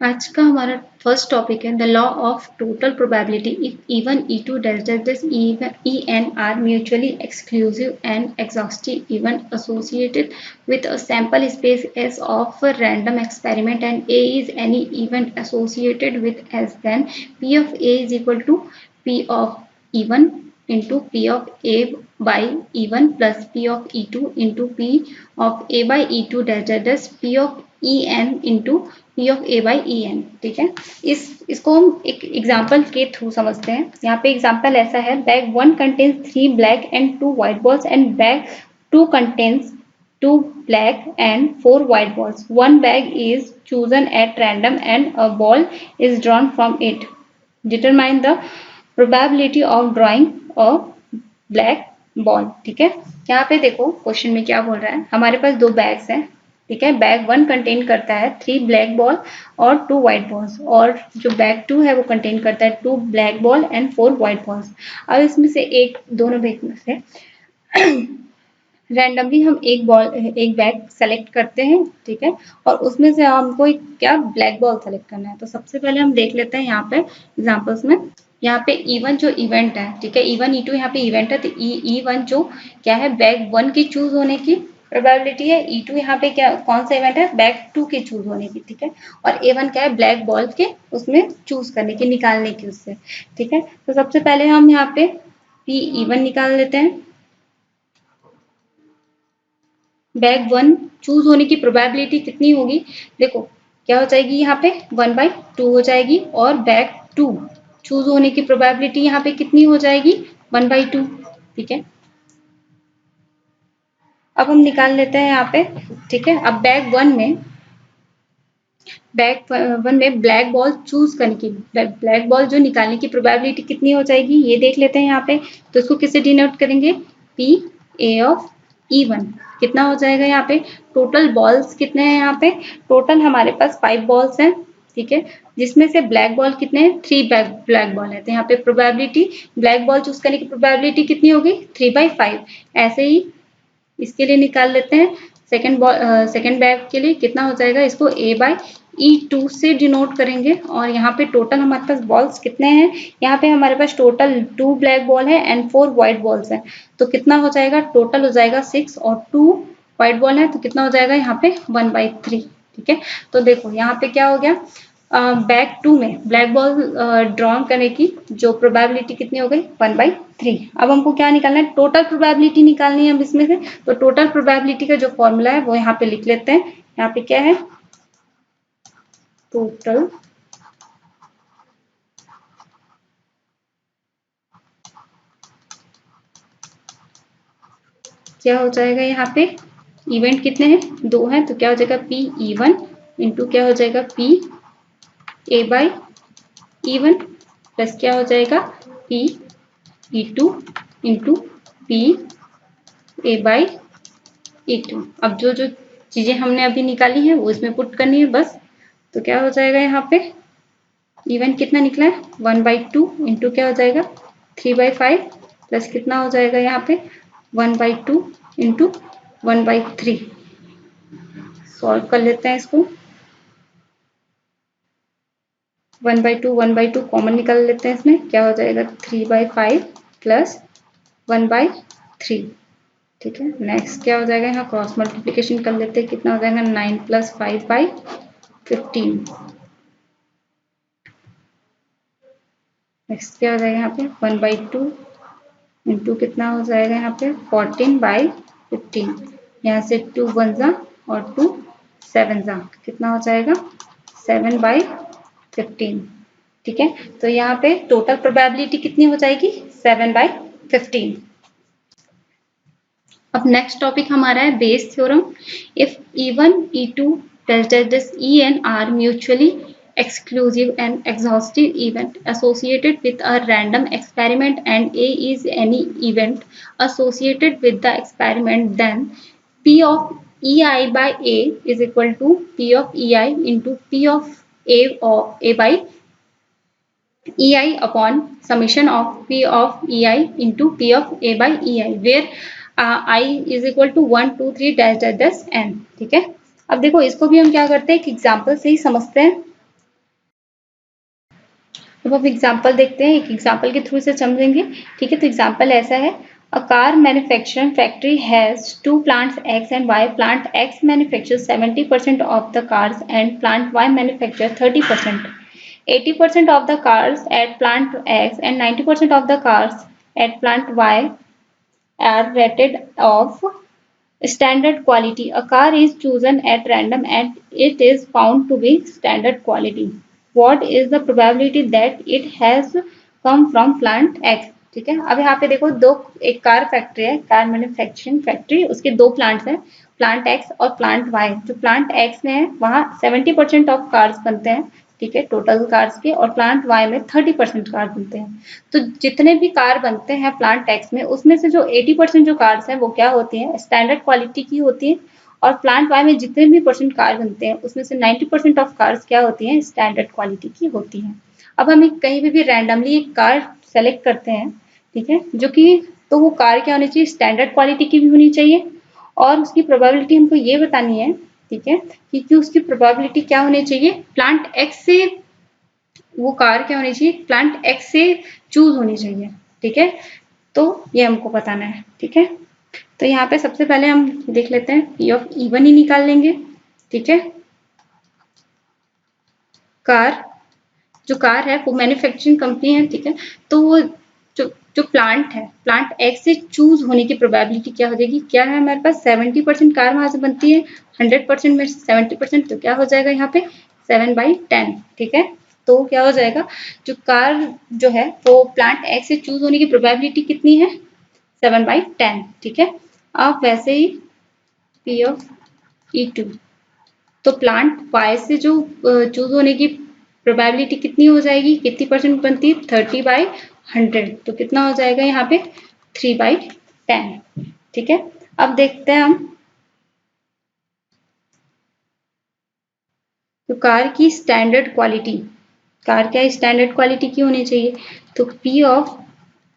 आज का हमारा फर्स्ट टॉपिक है the law of total probability if even E2 does this even En are mutually exclusive and exhaustive even associated with a sample space S of a random experiment and A is any event associated with S, then P of A is equal to P of E1 into P of A by E1 plus P of E2 into P of A by E2 dash P of En into P of A by En। ठीक है, इसको हम एक example के through समझते हैं। यहाँ पे एग्जाम्पल ऐसा है, bag 1 contains 3 black and 2 white balls and bag 2 contains 2 black and 4 white balls. One bag is chosen at random and a ball is drawn from it. Determine the probability of drawing a black ball। ठीक है, यहाँ पे देखो question में क्या बोल रहा है, हमारे पास दो बैग्स हैं। ठीक है, बैग 1 कंटेन करता है 3 ब्लैक बॉल और 2 व्हाइट बॉल्स, और जो बैग 2 है वो कंटेन करता है 2 black ball and 4 white balls. अब इसमें से एक दोनों बैग में से रैंडमली हम एक बैग सेलेक्ट करते हैं। ठीक है, और उसमें से हमको एक क्या ब्लैक बॉल सेलेक्ट करना है। तो सबसे पहले हम देख लेते हैं यहाँ पे एग्जांपल्स में। यहाँ पे E1 जो इवेंट है, ठीक है, E1 E2 यहाँ पे इवेंट है, तो E1 जो क्या है, बैग 1 की चूज होने की प्रोबेबिलिटी है। E2 यहाँ पे क्या कौन सा इवेंट है, बैग 2 के चूज होने की। ठीक है, और A1 क्या है, ब्लैक बॉल के उसमें चूज करने की, निकालने की उससे। ठीक है, तो सबसे पहले हम यहाँ पे P E1 निकाल लेते हैं। बैग 1 चूज होने की प्रोबेबिलिटी कितनी होगी, देखो क्या हो जाएगी, यहाँ पे 1/2 हो जाएगी, और बैग 2 चूज होने की प्रोबेबिलिटी यहाँ पे कितनी हो जाएगी, 1/2। ठीक है, अब हम निकाल लेते हैं यहाँ पे। ठीक है, अब बैग वन में ब्लैक बॉल चूज करने की, ब्लैक बॉल जो निकालने की प्रोबेबिलिटी कितनी हो जाएगी, ये देख लेते हैं यहाँ पे। तो इसको किससे डिनोट करेंगे, P A of E1 कितना हो जाएगा, यहाँ पे टोटल बॉल्स कितने हैं, यहाँ पे टोटल हमारे पास 5 बॉल्स हैं। ठीक है, जिसमें से ब्लैक बॉल कितने हैं, 3 ब्लैक बॉल है। तो यहाँ पे प्रोबेबिलिटी, ब्लैक बॉल चूज करने की प्रोबेबिलिटी कितनी होगी, 3/5। ऐसे ही इसके लिए निकाल लेते हैं। सेकेंड बैग के लिए कितना हो जाएगा, इसको A/E2 से डिनोट करेंगे। और यहाँ पे टोटल हमारे पास बॉल्स कितने हैं, यहाँ पे हमारे पास टोटल 2 ब्लैक बॉल है एंड 4 व्हाइट बॉल्स हैं। तो कितना हो जाएगा, टोटल हो जाएगा 6, और 2 व्हाइट बॉल है तो कितना हो जाएगा यहाँ पे 1/3। ठीक है, तो देखो यहाँ पे क्या हो गया, बैग 2 में ब्लैक बॉल ड्रॉ करने की जो प्रोबेबिलिटी कितनी हो गई, 1/3। अब हमको क्या निकालना है, टोटल प्रोबेबिलिटी निकालनी है अब इसमें से। तो टोटल प्रोबेबिलिटी का जो फॉर्मूला है वो यहाँ पे लिख लेते हैं। यहाँ पे क्या है, टोटल क्या हो जाएगा, यहाँ पे इवेंट कितने हैं, 2 हैं, तो क्या हो जाएगा P E1 इंटू क्या हो जाएगा P A/E1 प्लस क्या हो जाएगा P E2 into P A/E2। अब जो जो चीजें हमने अभी निकाली है वो इसमें पुट करनी है बस। तो क्या हो जाएगा, यहाँ पे इवेंट कितना निकला है, 1/2 इंटू क्या हो जाएगा 3/5 प्लस कितना हो जाएगा यहाँ पे 1/2 इंटू 1/3। सॉल्व कर लेते हैं इसको, 1/2 कॉमन निकाल लेते हैं, इसमें क्या हो जाएगा 3/5 प्लस 1/3। ठीक है, नेक्स्ट क्या हो जाएगा, यहाँ क्रॉस मल्टीप्लीकेशन कर लेते हैं, कितना हो जाएगा 9 + 5/15। नेक्स्ट क्या हो जाएगा यहाँ पे 1/2 इंटू कितना हो जाएगा यहाँ पे 14/15। यहाँ से 2 1 जा और 2 7 जा, कितना हो जाएगा 7/15। ठीक है, तो यहाँ पे टोटल प्रोबेबिलिटी कितनी हो जाएगी 7/15। अब नेक्स्ट टॉपिक हमारा है Bayes theorem. If E1 E2 En are mutually exclusive and exhaustive event associated with a random experiment and A is any event associated with the experiment, then P of EI by A is equal to P of EI into P of A by EI upon summation of P of EI into P of A by EI, where I is equal to 1 2 3 dash dash dash n। ठीक है, अब देखो इसको भी हम क्या करते हैं, एक एग्जाम्पल से ही समझते हैं। अब हम एग्जाम्पल देखते हैं, एक एग्जाम्पल के थ्रू से समझेंगे। ठीक है, तो एग्जाम्पल ऐसा है, a car manufacturing factory has two plants X and Y. Plant X manufactures 70% of the cars and plant Y manufacture 30%. 80% of the cars at plant X and 90% of the cars at plant Y are rated of standard quality. A car is chosen at random and it is found to be standard quality. What is the probability that it has come from plant X? ठीक है, अब यहाँ पे देखो दो, एक car factory है, car manufacturing factory, उसके दो प्लांट्स हैं, प्लांट एक्स और प्लांट वाई। जो प्लांट एक्स में है वहाँ 70% ऑफ कार्स बनते हैं, ठीक है, टोटल कार्स के, और प्लांट वाई में 30% कार बनते हैं। तो जितने भी कार बनते हैं प्लांट एक्स में, उसमें से जो 80% जो कार्स हैं वो क्या होती हैं, स्टैंडर्ड क्वालिटी की होती है, और प्लांट वाई में जितने भी परसेंट कार बनते हैं उसमें से 90% ऑफ कार्स क्या होती हैं, स्टैंडर्ड क्वालिटी की होती हैं। अब हम कहीं भी रैंडमली एक कार सेलेक्ट करते हैं, ठीक है, जो कि, तो वो कार क्या होनी चाहिए, स्टैंडर्ड क्वालिटी की भी होनी चाहिए, और उसकी प्रोबेबिलिटी हमको ये बतानी है, ठीक है, कि उसकी प्रोबेबिलिटी क्या होनी चाहिए, प्लांट एक्स से वो कार क्या होनी चाहिए, प्लांट एक्स से चूज होनी चाहिए। ठीक है, तो ये हमको बताना है। ठीक है, तो यहाँ पे सबसे पहले हम देख लेते हैं, पी ऑफ इवन ही निकाल लेंगे। ठीक है, कार, जो कार है वो मैन्युफैक्चरिंग कंपनी है, ठीक है, तो वो जो प्लांट है, प्लांट एक्स से चूज होने की प्रोबेबिलिटी क्या हो जाएगी, क्या है हमारे पास 70% कार वहां से बनती है, 100% में 70%, तो क्या हो जाएगा यहाँ पे 7/10। ठीक है, तो क्या हो जाएगा, जो कार जो है वो प्लांट एक्स से चूज होने की प्रोबेबिलिटी कितनी है, 7/10। ठीक है, अब वैसे ही पी ऑफ E2, तो प्लांट वाई से जो चूज होने की प्रोबेबिलिटी कितनी हो जाएगी, कितनी परसेंट बनती है, 30/100, तो कितना हो जाएगा यहाँ पे 3/10। ठीक है, अब देखते हैं हम, तो कार की स्टैंडर्ड क्वालिटी, कार क्या स्टैंडर्ड क्वालिटी की होनी चाहिए, तो P ऑफ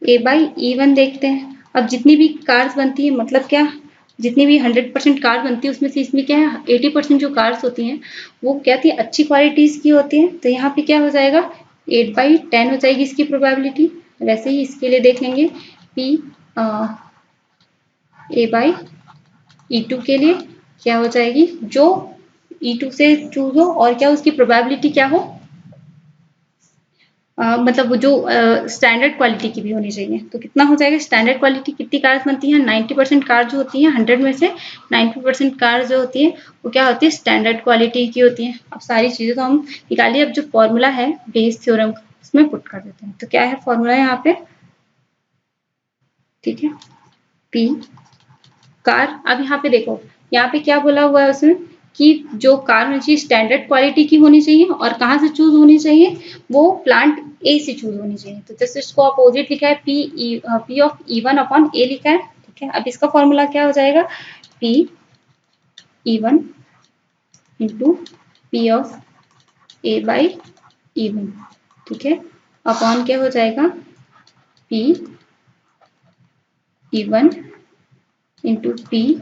A/E1 देखते हैं। अब जितनी भी कार्स बनती है, मतलब क्या, जितनी भी 100% कार बनती है उसमें से इसमें क्या है, 80% जो कार्स होती हैं वो क्या थी, अच्छी क्वालिटीज की होती हैं, तो यहाँ पे क्या हो जाएगा 8/10 हो जाएगी इसकी प्रोबेबिलिटी। वैसे ही इसके लिए देख लेंगे P A/E2 के लिए क्या हो जाएगी, जो E2 से चूज हो और क्या उसकी प्रोबेबिलिटी क्या हो, मतलब वो जो स्टैंडर्ड क्वालिटी की भी होनी चाहिए, तो कितना हो जाएगा, स्टैंडर्ड क्वालिटी कितनी कार्स बनती हैं, 90% कार जो होती हैं, 100 में से 90% कार जो होती है वो क्या होती है, स्टैंडर्ड क्वालिटी की होती है। अब सारी चीजें तो हम निकालिए, अब जो फॉर्मूला है बेस थ्योरम उसमें पुट कर देते हैं, तो क्या है फॉर्मूला यहाँ पे, ठीक है, पी कार, अब यहाँ पे देखो, यहाँ पे क्या बोला हुआ है उसमें, कि जो कार होनी चाहिए स्टैंडर्ड क्वालिटी की होनी चाहिए, और कहाँ से चूज होनी चाहिए, वो प्लांट ए से चूज होनी चाहिए। तो जैसे इसको अपोजिट लिखा है, पी ऑफ E1 अपॉन ए लिखा है। ठीक है, अब इसका फॉर्मूला क्या हो जाएगा, P E1 into P of A/E1। ठीक है, अपॉन क्या हो जाएगा, P E1 into P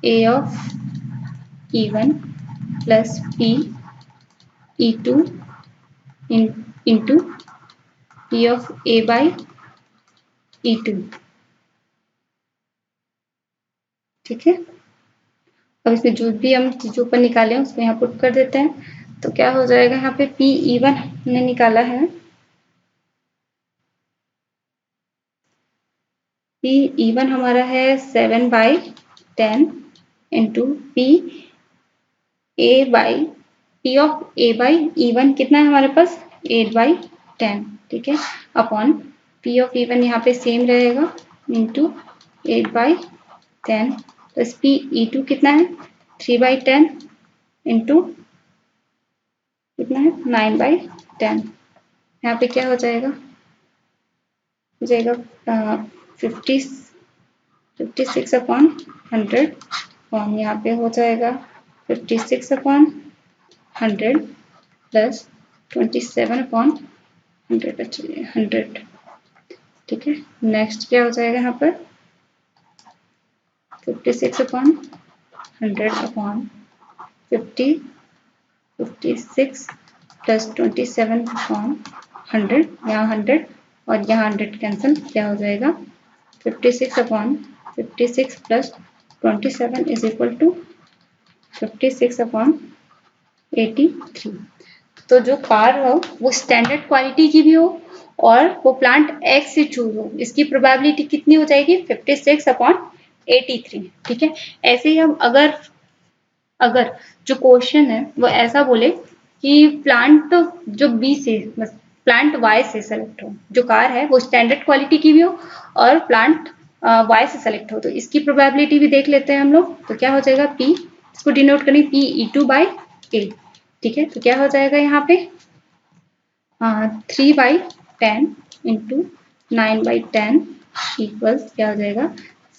A of E1 plus P E2 into P of A/E2। ठीक है, अब इसमें जो भी हम चीजों पर निकाले हैं उसको यहाँ पुट कर देते हैं, तो क्या हो जाएगा, यहाँ पे P E1 हमने निकाला है, P E1 हमारा है 7/10 इंटू P ऑफ A/E1 कितना है हमारे पास 8/10। ठीक है, अपॉन P ऑफ E1 यहाँ पे सेम रहेगा इंटू 8/10 प्लस E2 कितना है 3/10 इंटू कितना है 9/10। यहाँ पे क्या हो जाएगा, हो जाएगा 56/100, और यहाँ पे हो जाएगा 56/100 प्लस 27/100। चलिए 100। ठीक है, नेक्स्ट क्या हो जाएगा यहाँ पर 56/100 अपॉन 56 प्लस 27/100 100, यहाँ 100 और यहाँ 100 कैंसिल, क्या हो जाएगा 56/56 प्लस 27 इज इक्वल टू 56/83। तो जो कार हो वो स्टैंडर्ड क्वालिटी की भी हो और वो प्लांट एक्स से चूज हो, इसकी प्रोबेबिलिटी कितनी हो जाएगी 56/83। ठीक है, ऐसे ही हम अगर जो क्वेश्चन है वो ऐसा बोले कि प्लांट जो बी से प्लांट वाई से सेलेक्ट हो, जो कार है वो स्टैंडर्ड क्वालिटी की भी हो और प्लांट वाई से सेलेक्ट हो, तो इसकी प्रोबेबिलिटी भी देख लेते हैं हम लोग। तो क्या हो जाएगा पी, इसको डिनोट करें PE2/A। ठीक है, तो क्या हो जाएगा यहाँ पे 3/10 इंटू 9/10 इक्वल्स क्या हो जाएगा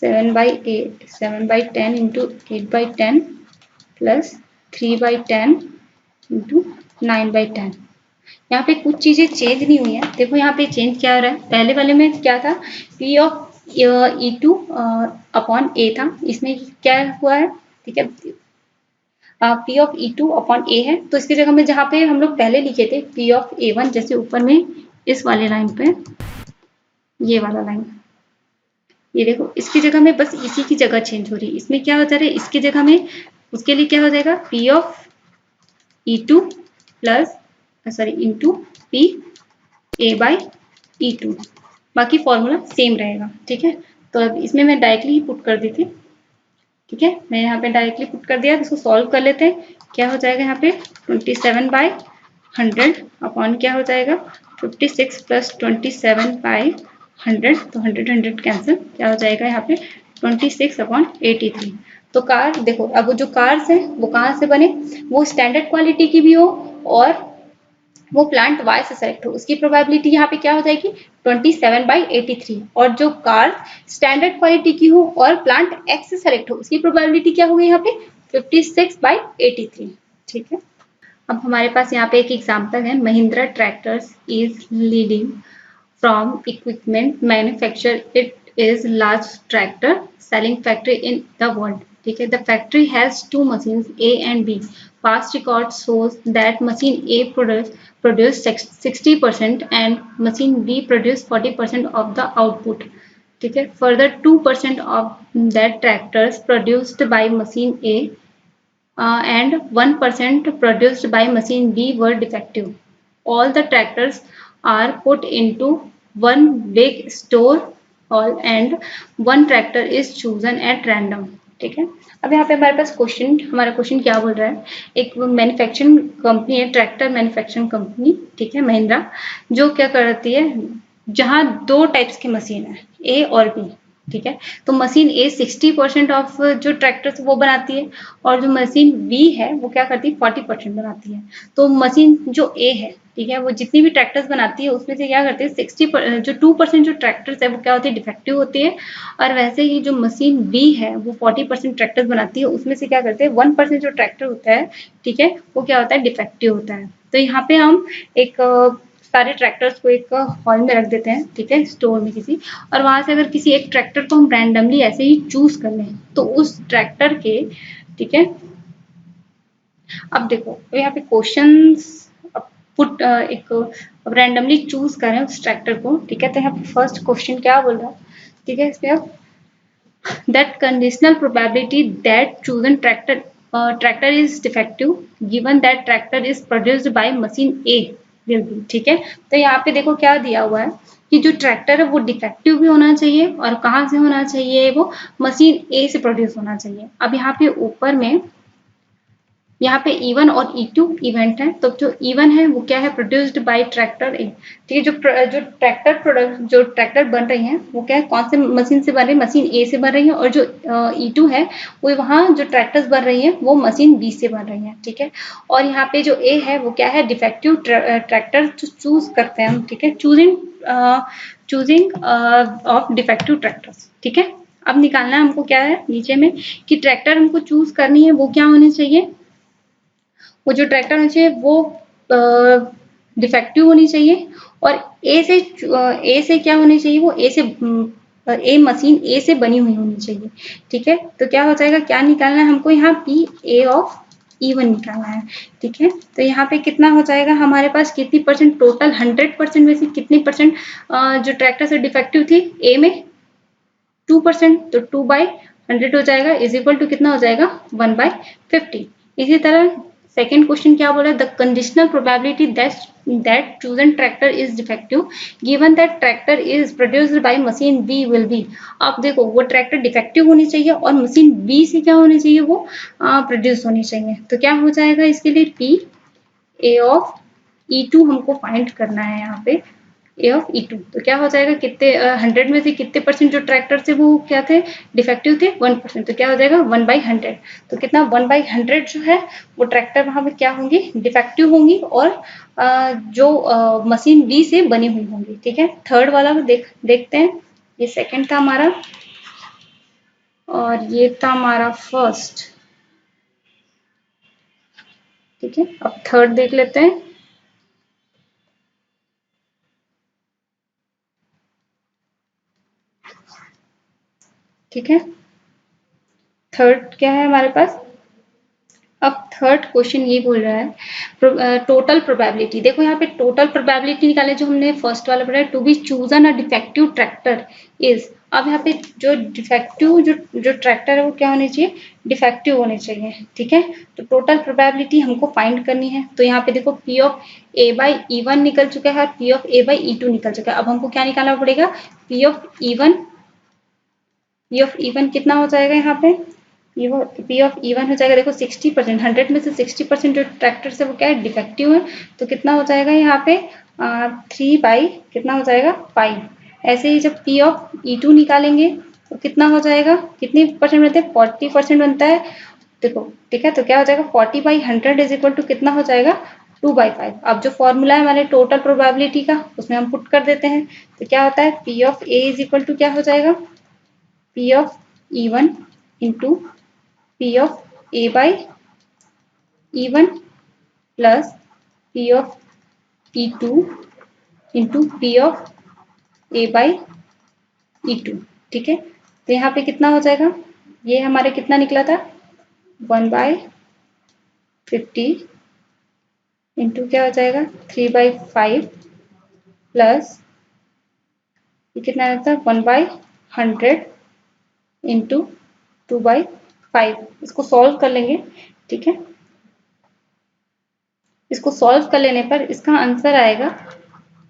7/10 इंटू 8/10 प्लस 3/10 इंटू 9/10। यहाँ पे कुछ चीजें चेंज नहीं हुई है, देखो यहाँ पे चेंज क्या हो रहा है, पहले वाले में क्या था P/E2/A था, इसमें क्या हुआ है, ठीक है P/E2/A है, तो इसकी जगह में जहाँ पे हम लोग पहले लिखे थे P/A1, जैसे ऊपर में इस वाले लाइन पे ये वाला लाइन, ये देखो इसकी जगह में बस इसी की जगह चेंज हो रही है, इसमें क्या हो जा रहा है, इसकी जगह में उसके लिए क्या हो जाएगा P/E2 plus sorry into PA/E2, बाकी फॉर्मूला सेम रहेगा। ठीक है, तो अब इसमें मैं डायरेक्टली पुट कर दी थी। ठीक है, मैं यहाँ पे डायरेक्टली पुट कर दिया, इसको सॉल्व कर लेते हैं। क्या हो जाएगा यहाँ पे 27/100 अपॉन क्या हो जाएगा 56 प्लस 27/100, तो 100 कैंसिल, क्या हो जाएगा यहाँ पे 26/83। तो कार देखो, अब वो जो कार्स है वो कहाँ से बने, वो स्टैंडर्ड क्वालिटी की भी हो और वो प्लांट वाई से सेलेक्ट हो, उसकी प्रोबेबिलिटी यहाँ पे क्या हो जाएगी 27/83। और जो कार स्टैंडर्ड क्वालिटी की हो और प्लांट एक्स से सेलेक्ट हो, उसकी प्रोबेबिलिटी क्या होगी यहाँ पे 56/83। ठीक है, अब हमारे पास यहाँ पे एक एग्जांपल है, Mahindra tractors is leading from equipment manufacture, it is large tractor selling factory in the world. ठीक है, the factory has 2 machines A and B. Past record shows that machine A produced 60% and machine B produced 40% of the output. ठीक है, further 2% of that tractors produced by machine A and 1% produced by machine B were defective. All the tractors are put into one big store hall and one tractor is chosen at random. ठीक है, अब यहाँ पे हमारे पास हमारा question क्या बोल रहा है, एक मैन्युफैक्चरिंग कंपनी है, ट्रैक्टर मैन्युफैक्चरिंग कंपनी, ठीक है महिंद्रा, जो क्या करती है, जहाँ 2 टाइप्स की मशीन है ए और बी। ठीक है, तो मशीन ए 60% ऑफ जो ट्रैक्टर्स वो बनाती है और जो मशीन बी है वो क्या करती है 40% बनाती है। तो मशीन जो ए है, ठीक है, वो जितनी भी ट्रैक्टर्स बनाती है उसमें से क्या करती है 2% जो ट्रैक्टर्स है वो क्या होती है डिफेक्टिव होती है, और वैसे ही जो मशीन बी है वो 40% ट्रैक्टर्स बनाती है, उसमें से क्या करते हैं 1% जो ट्रैक्टर होता है, ठीक है, वो क्या होता है डिफेक्टिव होता है। तो यहाँ पे हम एक सारे ट्रैक्टर्स को एक हॉल में रख देते हैं, ठीक है, स्टोर में किसी, और वहां से अगर किसी एक ट्रैक्टर को हम रैंडमली ऐसे ही चूज कर लें तो उस ट्रैक्टर के, ठीक है, अब देखो तो यहाँ पे क्वेश्चंस पुट एक रैंडमली चूज करें उस ट्रैक्टर को। ठीक है, तो यहाँ पे फर्स्ट क्वेश्चन क्या बोल रहा है, ठीक है, इसमें अब that conditional probability that chosen tractor is defective given that tractor is produced by machine A will be। ठीक है, तो यहाँ पे देखो क्या दिया हुआ है कि जो ट्रैक्टर है वो डिफेक्टिव भी होना चाहिए और कहाँ से होना चाहिए, वो मशीन ए से प्रोड्यूस होना चाहिए। अब यहाँ पे ऊपर में यहाँ पे E1 और E2 इवेंट है, तो जो E1 है वो क्या है प्रोड्यूस्ड बाय ट्रैक्टर ए। ठीक है, जो ट्रैक्टर बन रही हैं वो क्या है कौन से मशीन से बन रही है, मशीन ए से बन रही है, और जो E2 है वो वहाँ जो ट्रैक्टर्स बन रही हैं वो मशीन बी से बन रही हैं। ठीक है, और यहाँ पे जो ए है वो क्या है डिफेक्टिव ट्रैक्टर चूज करते हैं हम। ठीक है, चूजिंग ऑफ डिफेक्टिव ट्रैक्टर्स। ठीक है, अब निकालना है हमको क्या है नीचे में कि ट्रैक्टर हमको चूज करनी है वो क्या होनी चाहिए, वो जो ट्रैक्टर होनी चाहिए वो डिफेक्टिव होनी चाहिए, और ए से क्या होनी चाहिए, वो ए मशीन ए से बनी हुई होनी चाहिए। ठीक है, तो क्या हो जाएगा, क्या निकालना है हमको यहाँ पी ए ऑफ E1 निकालना है। ठीक है, तो यहाँ पे कितना हो जाएगा हमारे पास, कितनी परसेंट टोटल 100% में से कितनी परसेंट जो ट्रैक्टर से डिफेक्टिव थी, ए में 2%, तो 2/100 हो जाएगा, इज इक्वल टू कितना हो जाएगा 1/50। इसी तरह सेकेंड क्वेश्चन क्या बोला, the conditional probability that chosen tractor is defective given that tractor is produced by machine B will be. आप देखो वो ट्रैक्टर डिफेक्टिव होनी चाहिए और मशीन बी से क्या होनी चाहिए, वो प्रोड्यूस होनी चाहिए। तो क्या हो जाएगा इसके लिए, पी ए ऑफ E2 हमको फाइंड करना है यहाँ पे, ए ऑफ E2। तो क्या हो जाएगा, कितने 100 में से कितने परसेंट जो ट्रैक्टर से वो क्या थे, डिफेक्टिव थे, 1%। तो क्या हो जाएगा 1/100। तो कितना 1/100 जो है वो ट्रैक्टर वहां पे क्या होंगी, डिफेक्टिव होंगी और जो मशीन बी से बनी हुई होंगी। ठीक है, थर्ड वाला देखते हैं। ये सेकंड था हमारा और ये था हमारा फर्स्ट। ठीक है, अब थर्ड देख लेते हैं। ठीक है, थर्ड क्या है हमारे पास, अब थर्ड क्वेश्चन ये बोल रहा है टोटल प्रोबेबिलिटी। देखो यहाँ पे टोटल प्रोबेबिलिटी निकाले जो हमने फर्स्ट वाला पढ़ा है, to be chosen a defective tractor is. अब यहाँ पे जो डिफेक्टिव जो ट्रैक्टर है वो क्या होने चाहिए, डिफेक्टिव होने चाहिए। ठीक है, तो टोटल प्रोबेबिलिटी हमको फाइंड करनी है। तो यहाँ पे देखो P of A by E1 निकल चुका है और P of A by E2 निकल चुका है। अब हमको क्या निकालना पड़ेगा, P of E1। P of E1 कितना हो जाएगा यहाँ पे, पी ऑफ E1 हो जाएगा, देखो 60%, 100 में से 60% जो ट्रैक्टर से वो क्या है, डिफेक्टिव है। तो कितना हो जाएगा यहाँ पे 3 कितना हो जाएगा 5। ऐसे ही जब पी ऑफ E2 निकालेंगे तो कितना हो जाएगा, कितनी परसेंट बनते हैं, 40% बनता है। देखो ठीक है, तो क्या हो जाएगा 40/100 इज इक्वल टू कितना हो जाएगा 2/5। अब जो फॉर्मूला है हमारे टोटल प्रोबेबिलिटी का उसमें हम पुट कर देते हैं। तो क्या होता है, P of A is equal to क्या हो जाएगा, P of E1 into P of A by E1 plus P of E2 into P of A by E2। ठीक है, तो यहाँ पे कितना हो जाएगा, ये हमारे कितना निकला था 1/50 इंटू क्या हो जाएगा 3/5 प्लस ये कितना रहता है 1/100 इंटू 2/5। इसको सॉल्व कर लेंगे। ठीक है, इसको सॉल्व कर लेने पर इसका आंसर आएगा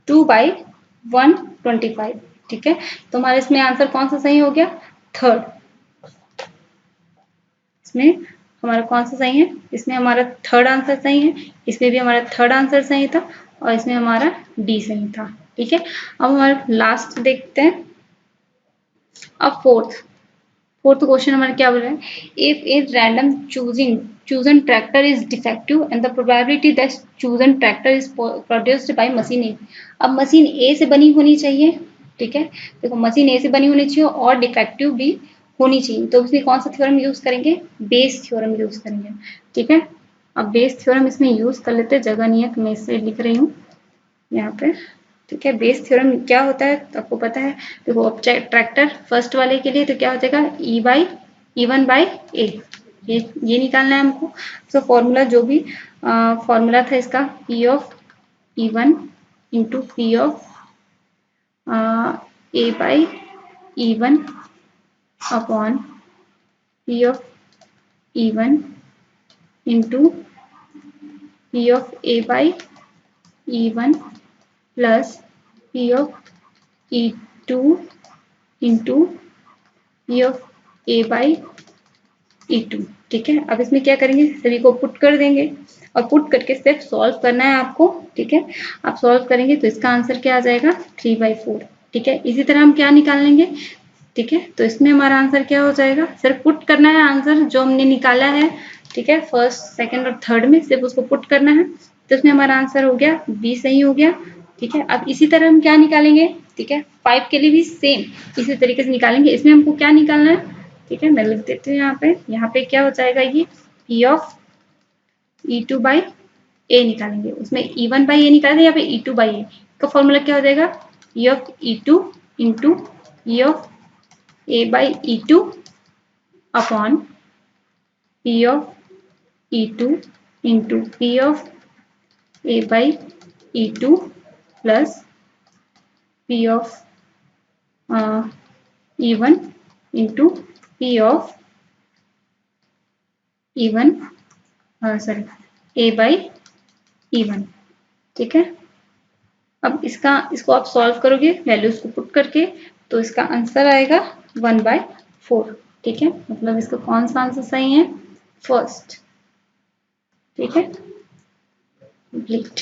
2/125। ठीक है, तो हमारे इसमें आंसर कौन सा सही हो गया, थर्ड। इसमें हमारा कौन सा सही है, इसमें हमारा थर्ड आंसर सही है, इसमें भी हमारा थर्ड आंसर सही था और इसमें हमारा डी सही था। ठीक है, अब हमारा लास्ट देखते हैं। अब फोर्थ क्वेश्चन हमारा क्या बोल रहा है, if a random chosen tractor is defective and the probability that chosen tractor is produced by machine A। अब मशीन ए से बनी होनी चाहिए। ठीक है, देखो मशीन ए से बनी होनी चाहिए और डिफेक्टिव भी होनी चाहिए। तो उसमें कौन सा थ्योरम यूज करेंगे, बेस थ्योरम यूज करेंगे। ठीक है, अब बेस थ्योरम इसमें यूज कर लेते, जगह नहीं है तो मैं इसे लिख रही हूँ यहाँ पे। ठीक है, बेस थ्योरम क्या होता है तो आपको पता है। देखो अब ट्रैक्टर फर्स्ट वाले के लिए तो क्या हो जाएगा E1/A, ये निकालना है हमको। तो फॉर्मूला जो भी फॉर्मूला था इसका, P of E1 into P of A/E1 upon P of E1 into P of A/E1 plus P of E2 into P of A/E2। ठीक है, अब इसमें क्या करेंगे, सभी को पुट कर देंगे और पुट करके सिर्फ सॉल्व करना है आपको। ठीक है, आप सॉल्व करेंगे तो इसका आंसर क्या आ जाएगा 3/4। ठीक है, इसी तरह हम क्या निकाल लेंगे। ठीक है, तो इसमें हमारा आंसर क्या हो जाएगा, सिर्फ पुट करना है आंसर जो हमने निकाला है। ठीक है, फर्स्ट सेकंड और थर्ड में सिर्फ उसको पुट करना है। तो इसमें हमारा आंसर हो गया बी सही हो गया। ठीक है, अब इसी तरह हम क्या निकालेंगे। ठीक है, 5 के लिए भी सेम इसी तरीके से निकालेंगे। इसमें हमको क्या निकालना है, ठीक है मैं लिख देती हूँ यहाँ पे क्या हो जाएगा, ये P ऑफ E2/A निकालेंगे। उसमें E1/A निकालेंगे, यहाँ पे E2/A का फॉर्मूला क्या हो जाएगा, P of E2 into P of A/E2 upon P of E2 into P of A by E2 plus P of E1 into P of E1 sorry A by E1। ठीक है, अब इसको आप solve करोगे values को put करके, तो इसका आंसर आएगा 1/4। ठीक है, मतलब इसका कौन सा आंसर सही है, फर्स्ट। ठीक है, कंप्लीट।